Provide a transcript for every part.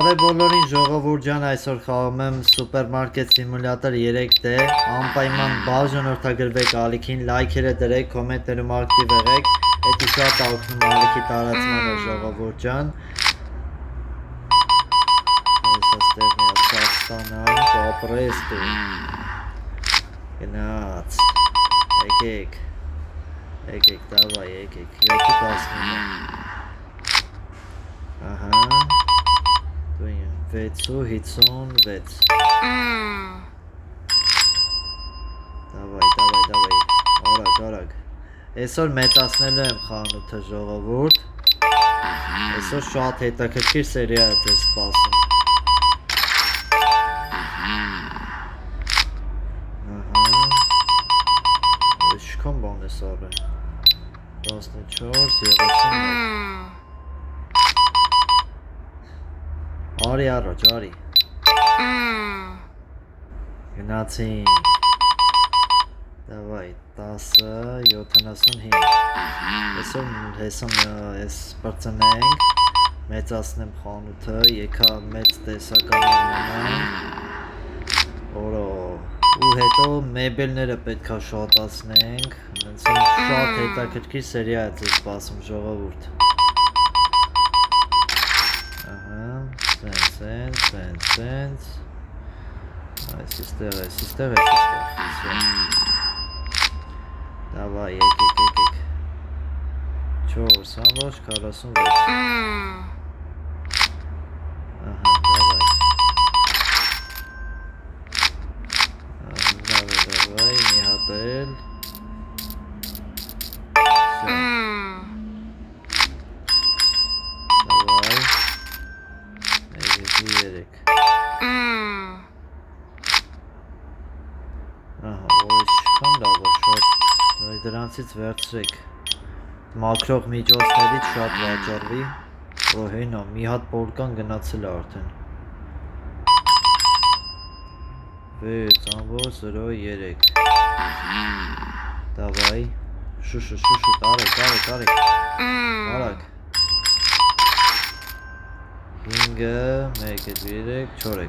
Բոլորին ժողովուրդ ջան, այսօր խաղում եմ սուպերմարկետ սիմուլյատոր 3D, անպայման բաժանորդագրվեք ալիքին, լայքերը դրեք, կոմենտներում ակտիվ եղեք, էդի շատ է օգնում ալիքի տարածմանը ժողովուրդ ջան։ Ես աստեղ միացավ ստանանք, ապրես դու, գնաց, եկեք, դավայ, եկեք, 7-19, ահա, 656, դավայ, արագ, այսօր մեծացնելու եմ խանութը ժողովուրդ, այսօր շատ հետաքրքիր սերիա է ձեզ սպասում, ինչքան բան է սարը, 14, 31, արի առաջ, արի, գնացինք, դավայ, 10, 75, այսօր հեսան ես պրծնենք, մեծացնեմ խանութը, եկա մեծ տեսական ունենանք, ու հետո մեբելները պետքա շատացնենք, շատ հետաքրքիր սերիա է ձեզ սպասում ժողովուրդ, սենց, այսիստեղ, դավայ, եկեք, 4, ամբողջ 46, դավայ, մի հատ էլ, դավայ, 1, 2, 3, ինչքան լավ է, շատ, դրանցից վերցրեք, մաքրող միջոցներից շատ վաճառվի, հենա, մի հատ պորկան գնացել է արդեն, 6.03, դավայ, շուշ, արեք, 5, 1, 2, 3, 4,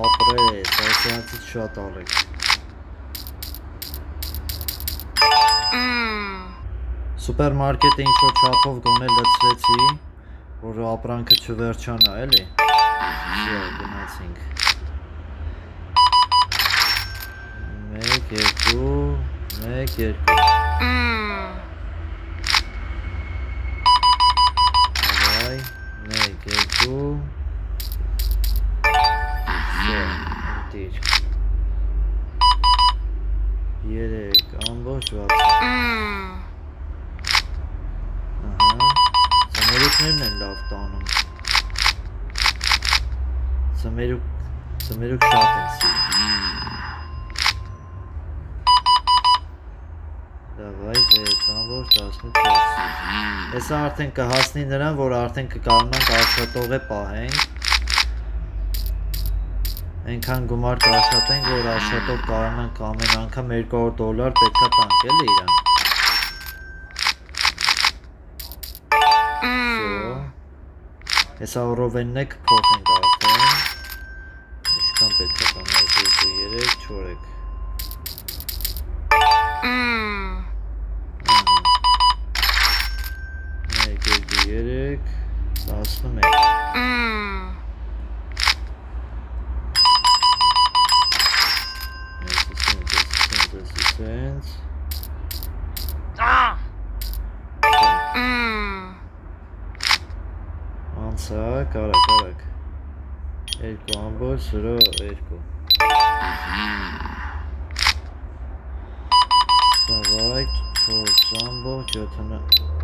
ապրես, այսյանցից շատ արեք, սուպերմարկետը ինչ-որ չափով գոնե լծվեցի, որ ապրանքը չվերջանա, էլի, գնացինք, 1, 2, դավայ, 1, 2, ընտիր, 3, ամբողջ 60, ծմերուկներն են լավ տանում, ծմերուկ շատ են սիրում, դավայ 6, ամբողջ 14, հեսա արդեն կհասնի նրան, որ արդեն կկարնանք աշխատող է պահենք, այնքան գումար կաշխատենք, որ աշխատող կարանանք ամեն անգամ $200 պետքա տանք, էլի իրան, հեսա ռովենն է կփոխենք արդեն, ինչքան պետքա տան, 1, 2, 3, 4, 1, 2, 3, 11, Սենց, անցակ, արագ, 2 ամբողջ 0, 2, դավայ, 4 ամբողջ 76,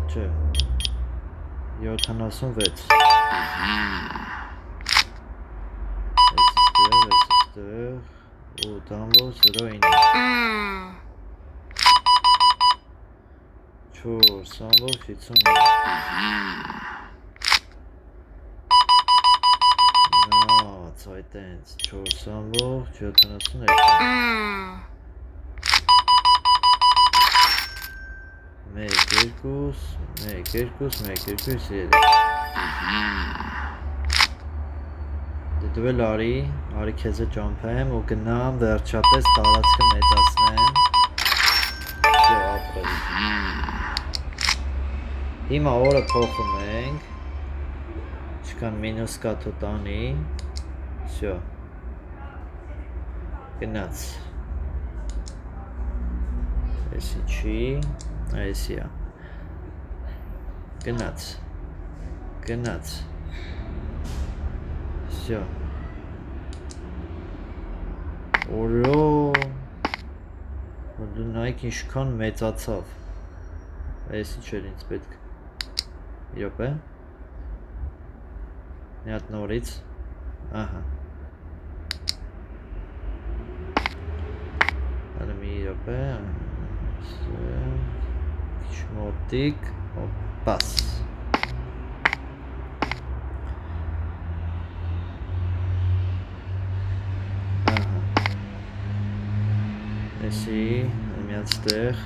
այսիստեղ, 8 ամբողջ 0, 4 ամբողջ 59, այտենց 4 ամբողջ 72, 1, Դու էլ արի քեզ է ջամփեմ ու գնամ վերջապես տարածքը մեծացնեմ։ Всё, ապրես։ Հիմա օրը փոխում ենք։ Չկան մինուս կա տանի։ Всё։ Գնաց։ Էսի չի, էսի է։ Գնաց։ Всё։ Օրո։ Դու նայեք ինչքան մեծացավ։ Էսի չէր ինձ պետք։ Իրոպե։ Մի հատ նորից։ Ահա։ Այլ մի իրոպե։ Շմոտիկ, օպաս։ Էսի, միած տեղ,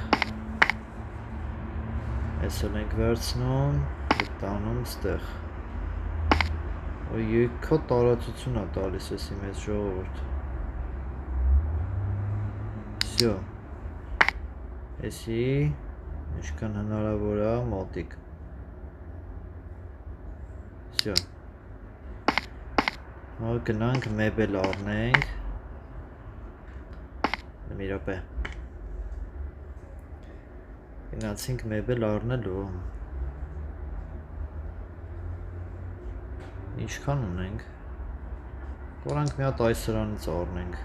էսել ենք վերցնում, տանում ստեղ, երկա տարածություն է տալիս էսի մեծ ժողովուրդ, всё, էսի, ինչքան հնարավոր է մոտիկ, всё, գնանք մեբել առնենք, մի րոպե գնացինք մեբել առնելու ինչքան ունենք կորանք մի հատ այս սրանից առնենք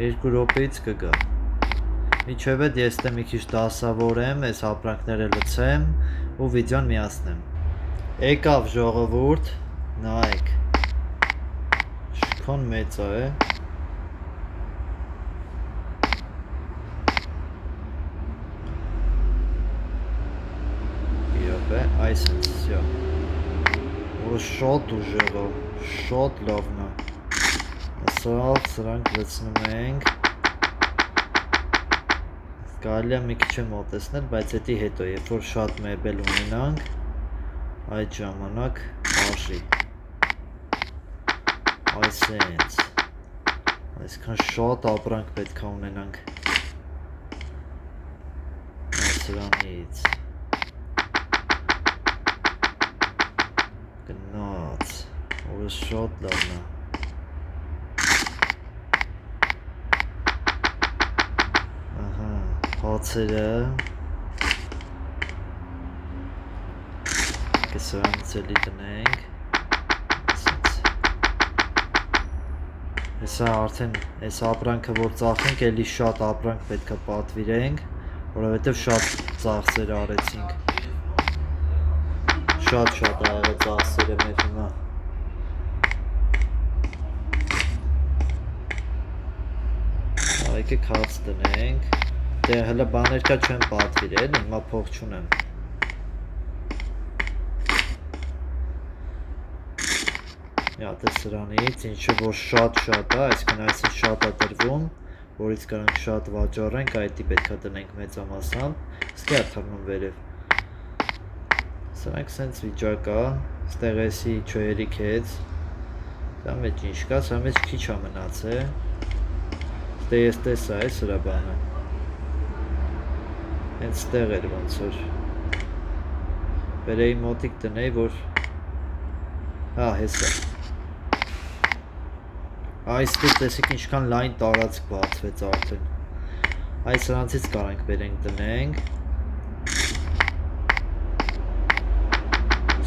2 րոպեից կգա միջև այդ ես դե մի քիչ դասավորեմ այս ապրանքները լցեմ ու վիդեոն միացնեմ եկավ ժողովուրդ նայեք ինչքան մեծ է այսպես, всё։ Որ շատ ուժեղ է, շատ լավն է։ Սրանք լցնում ենք։ Կարելի է մի քիչ մոտեցնել, բայց դա հետո, երբ որ շատ մեբել ունենանք, այդ ժամանակ արժի։ Այսենց։ Այսքան շատ ապրանք պետք է ունենանք։ Սրանից գնաց, որը շատ լավն է։ Ահա, հացերը։ Կսրանից էլի տնենք։ Հեսա արդեն, այս ապրանքը որ ծախենք, էլի շատ ապրանք պետք է պատվիրենք, որովհետև շատ ծախսեր արեցինք։ Շատ արեց ծախսերը մեր հիմա։ Եկեք հաց տնենք։ Դե հələ բաներ կա չեմ պատվիրել, հիմա փող չունեմ։ Մի հատ է սրանից, ինչը որ շատ է, այսքան այսին շատ է դրվում, որից կարանք շատ վաճառենք, այդի պետք է տնենք մեծամասամբ, ստի է թռնում վերև։ Սրանք սենց վիճակ է, ստեղ էսի չոյերի կեց, սա մեջ ինչ կա, սա մեջ քիչ է մնաց է, ստեղ ես տեսա է սրա բանը, հենց ստեղ էր ոնց որ, բերեի մոտիկ տնեի, որ, հա հեսա, այս դու տեսիք ինչքան լայն տարածք բացվեց արդեն, այս սրանցից կարանք բերենք տնենք,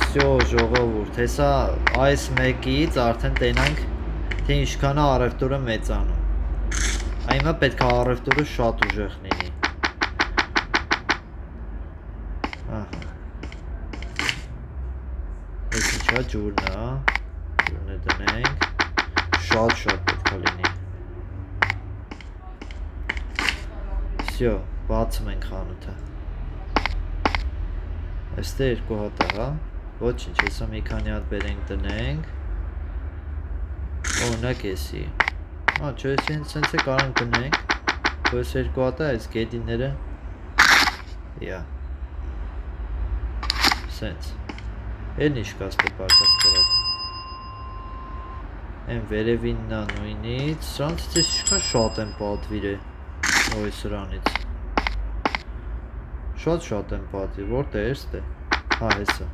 Всё, ժողովուրդ, հեսա այս մեկից արդեն տենանք, թե ինչքան է առևտուրը մեծանում։ Հիմա պետք է առևտուրը շատ ուժեղ լինի։ Ահա։ Այս ինչա ջուրն է, ջուրն է դնենք, շատ պետք է լինի։ Всё, բացում ենք խանութը։ Այստեղ երկու հատ է, հա։ Ոչինչ, հեսա մի քանի հատ բերենք տնենք, օրինակ էսի, չէ սենց է կարանք տնենք, որ ես երկու հատ է, այս գետիները, Yeah. Sense. Են ինչ կասպե պարկաս կրատ։ Են վերևին նա նույնից, սրանցից ես ինչքան շատ եմ պատվիր է, ոյ սրանից։ Շատ եմ պատվիր, որտե էրստ է, հա հեսա։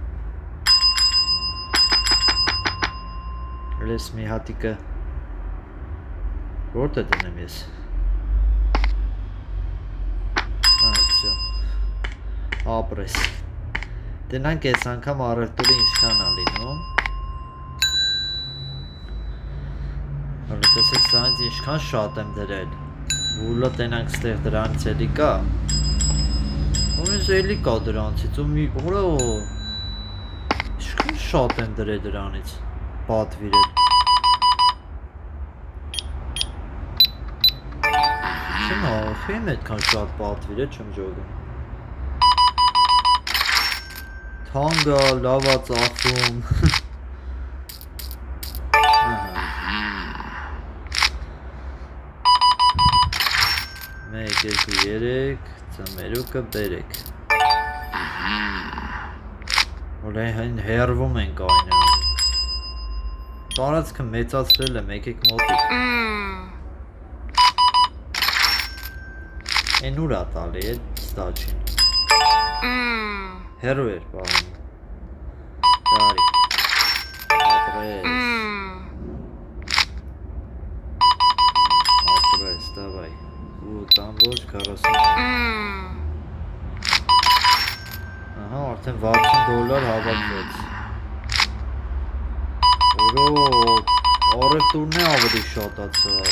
Լես մի հատիկը, որտե դնեմ ես։ Всё։ Ապրես։ Տնանք ես անգամ առևտուրի ինչքան ա լինում։ Տեսեք սրանից ինչքան շատ եմ դրել։ Ուլը տնանք ստեղ դրանից էլի կա։ Ոնց էլի կա դրանցից ու մի օրա ինչքան շատ եմ դրել դրանից։ Պատվիր էլ։ Չնա, խեմ այդքան շատ պատվիր է չեմ ջոգում։ Թանգա, լավ ա ծախում։ Մեկ, երկու, երեք, ծմերուկը բերեք։ Որ այն հերվում ենք այնը։ Տարածքը մեծացրել եմ, եկեք մոտիկ։ Են ուր ա տալի է ստաչին։ Հերու էր պահում։ Դարի։ Ապրես, դավայ։ Ու տամբոջ 40։ Ահա, արդեն $60 հավաքվեց։ Օրո, առևտուրն է ավելի շատացավ։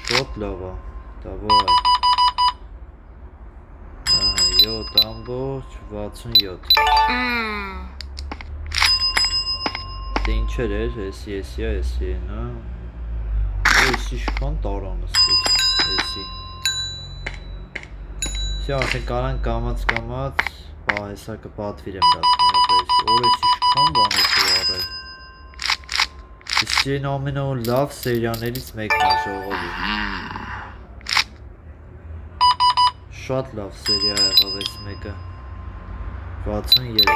Շատ լավ ա, դավայ։ Ահա, 7.67։ Ինչեր էր, եսի են, հա։ Եսի շքան տարան ըսկոց, եսի։ Սի արդեն կարան կամաց, բա հեսա կպատվիր եմ դատմին, որ եսի շքան բան եսի առել։ Եսի են ամենաուն լավ սերիաներից մեկն է ժողովի։ Շատ լավ սերիա եղավ ես մեկը։ 63։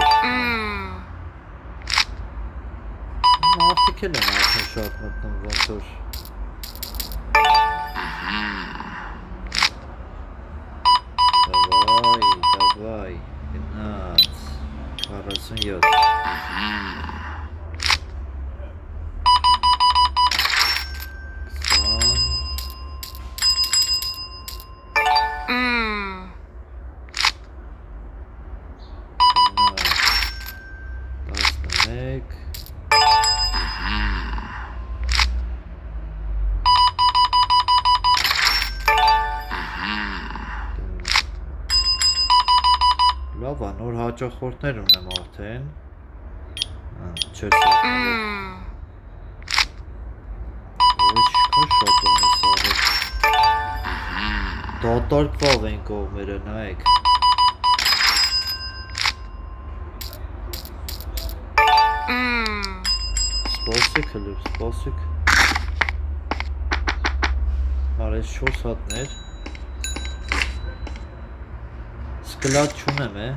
Մարդիկ էլ են արդեն շատ մտնում ոնց որ Դավայ, գնաց 47 Լավ ա, նոր հաճախորդներ ունեմ արդեն Չեր սարքնավոր Ո՞չ շքան շատ բան ես արել Դատարկվավ են կողմերը, նայեք Սպասեք հլուր, սպասեք Արես 4 հատներ Սկլատ չունեմ է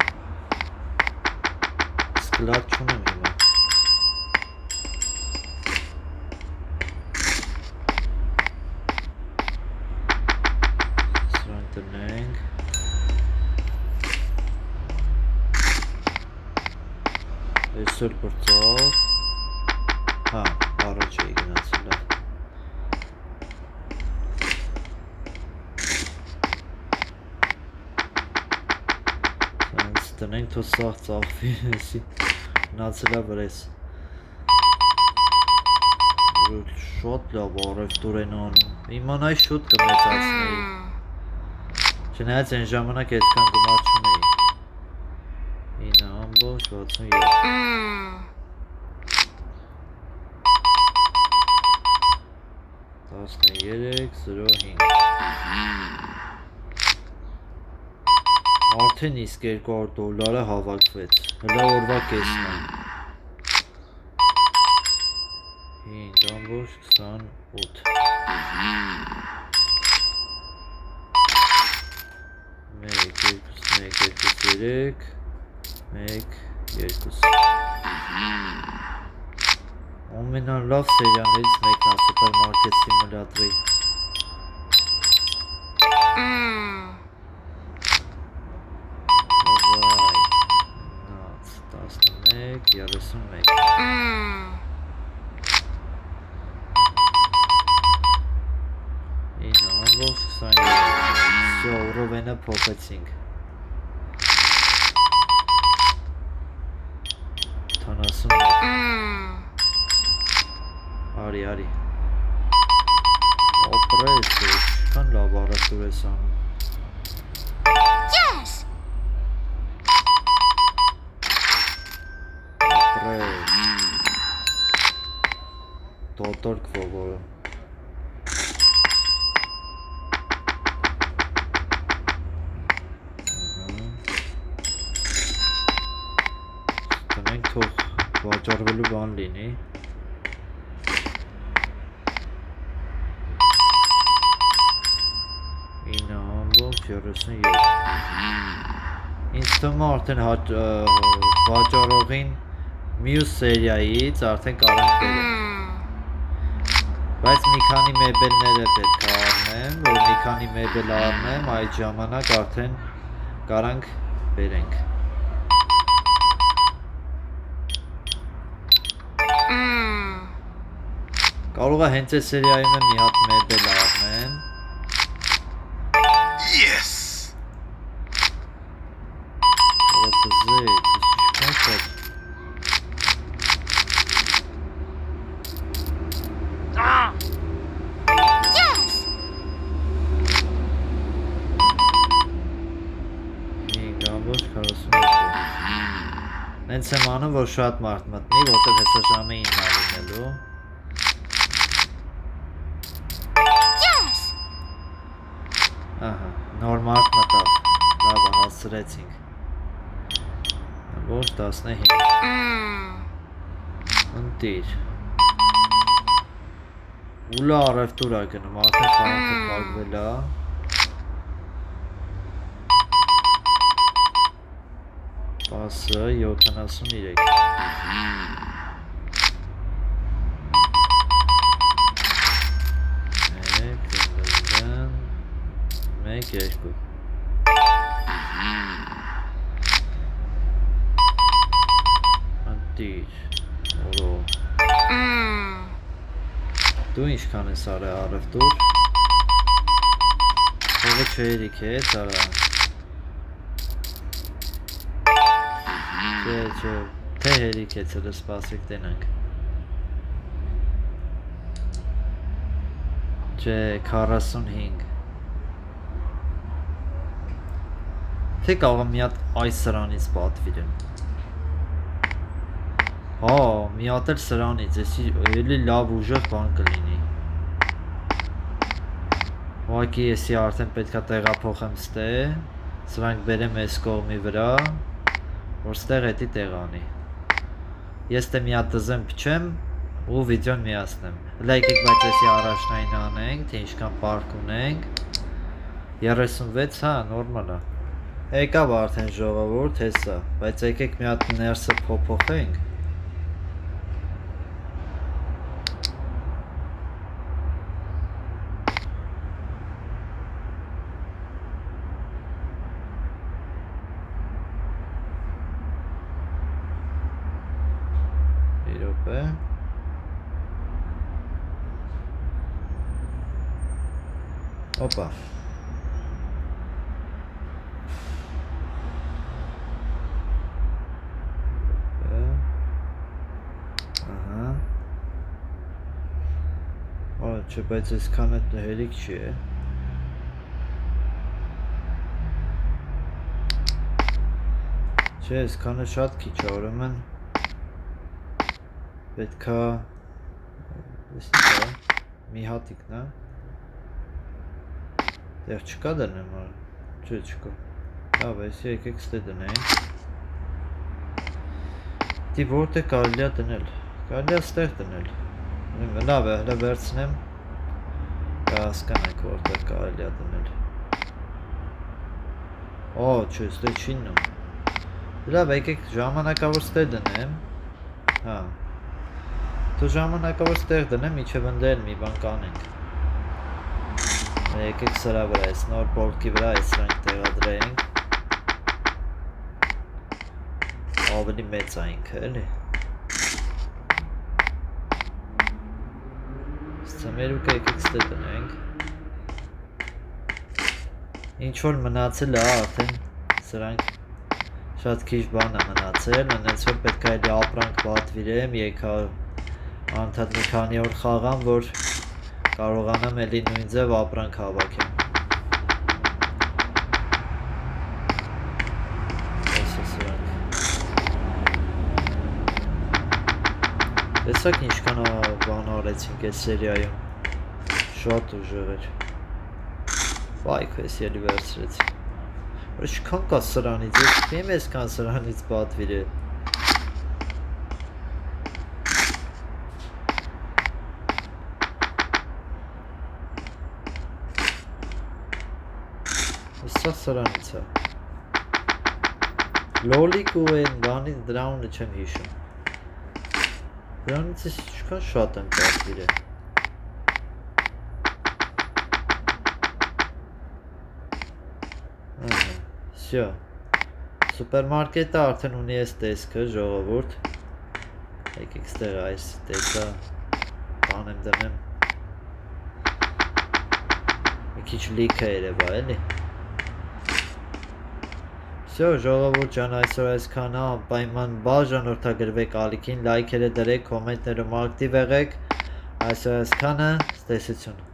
Սկլատ չունեմ հիմա Սրանք տնենք Այսօր բրծավ Հա, առաջ էի գնացել լավ Տնենք թո սաղ ծաղվի էսի նացելա վրես Շատ լավ առևտուր են անում Իմանայ շուտ կմեծացնեի Չնայած են ժամանակ այդքան գումար չունեի 9.67 13.05 Արդեն իսկ $200 հավաքվեց, հլա օրվա կեսն է 5,28 1, 2, 1, 2, 3 ամենալավ սերիաներից մեկն է սուպերմարկետ սիմուլյատորի Alright, 11, 31 Всё, ուռովենը փոխեցինք 71 Արի Օպրես Չքան լավ առասուր ես անում Yes! Օպրես Դոտորք ողորը Մենք թող վաճառվելու բան լինի Ինձ թվում է արդեն վաճառողին մյուս սերիայից արդեն կարանք բերենք Բայց մի քանի մեբելները պետք է առնեմ, որ մի քանի մեբել առնեմ, այդ ժամանակ արդեն կարանք բերենք Կարող է հենց այս սերիայում մի հատ մեբել առնեմ Yes! What is it? This is shit. Yes! Գամբոջ 42 Նենց եմ անում, որ շատ մարդ մտնի, որտեղ հեսա ժամը 9 լինելու Yes! Ահա, նոր մարդ մտավ, լավ հասցրեցինք Ոչ 15 Ընտիր Ուլա առևտուր է գնում, արդեն խանութը պարգվել է 10, 73 Մեկ, երկու Ընտիր Որո Դու ինչքան ես արել առևտուր Հողը չերիք է, ծարա Չէ, թե հերիք է ծրը սպասիք տենանք Չէ, 45 Թե կարող մի հատ այս սրանից պատվիրեմ Հա, մի հատ էլ սրանից, էլի լավ ուժեղ բան կլինի Ուղղակի եսի արդեն պետք է տեղափոխեմ ստեղ Սրանք բերեմ այս կողմի վրա Որ ստեղ հետի տեղանի Ես թե մի հատ տզեմ պչեմ ու վիդեոն միացնեմ Հլա եկեք բայց եսի առաջնային անենք, թե ինչքան պարկ ունենք 36, հա, նորմալ է Եկավ արդեն ժողովուրդ, հեսա, բայց եկեք մի հատ ներսը փոփոխենք Իրոպե Օպա Չէ, բայց այսքան էլ հերիք չի է Չէ, այսքան էլ շատ քիչ է, ուրեմն պետքա մի հատիկն է Դեղ չկա դրնեմ, չէ չկա Լավ, այսի եկեք ստե դնենք Դի որտեղ կարելի է դնել, կարելի է ստեղ դնել Լավ է, հլը վերցնեմ կհասկանանք որտեղ կարելի է դնել չէ, ստե չի նում լավ, եկեք ժամանակավոր ստե դնեմ հա դու ժամանակավոր ստեղ դնեմ իչև ընդել մի բան կանենք եկեք սրա վրա այս նոր բոլկի վրա այս սրանք տեղադրենք ավելի մեծ է ինքը էլի Սամերուկը եկեք ստե դնենք ինչ-որ մնացել է արդեն սրանք շատ քիչ բան է մնացել այնպես որ պետք է էլի ապրանք պատվիրեմ եկա անդադ մի քանի օր խաղամ որ կարողանամ էլի նույն ձև ապրանք հավաքեմ Տեսակ ինչքան բան արեցինք այս սերիայում շատ ուժեղ էր Բայք ես ելի վերցրեցի Որ չքան կա սրանից ես չեմ այսքան սրանից պատվիր է Սա սրանից է Լոլիկ ու են բանի դրաունը չեմ հիշում Դրանից ես չքան շատ եմ պատվիր է Սյո Սուպերմարկետը արդեն ունի ես տեսքը ժողովուրդ Եկեք ստեղ այս տեսա Տանեմ դնեմ Մի քիչ լիք է երևա էլի Всё, ժողովուրդ ջան, այսօր այսքան է, անպայման բաժանորդագրվեք ալիքին, լայքերը դրեք, կոմենտներում ակտիվ եղեք, այսօր այսքանը, տեսություն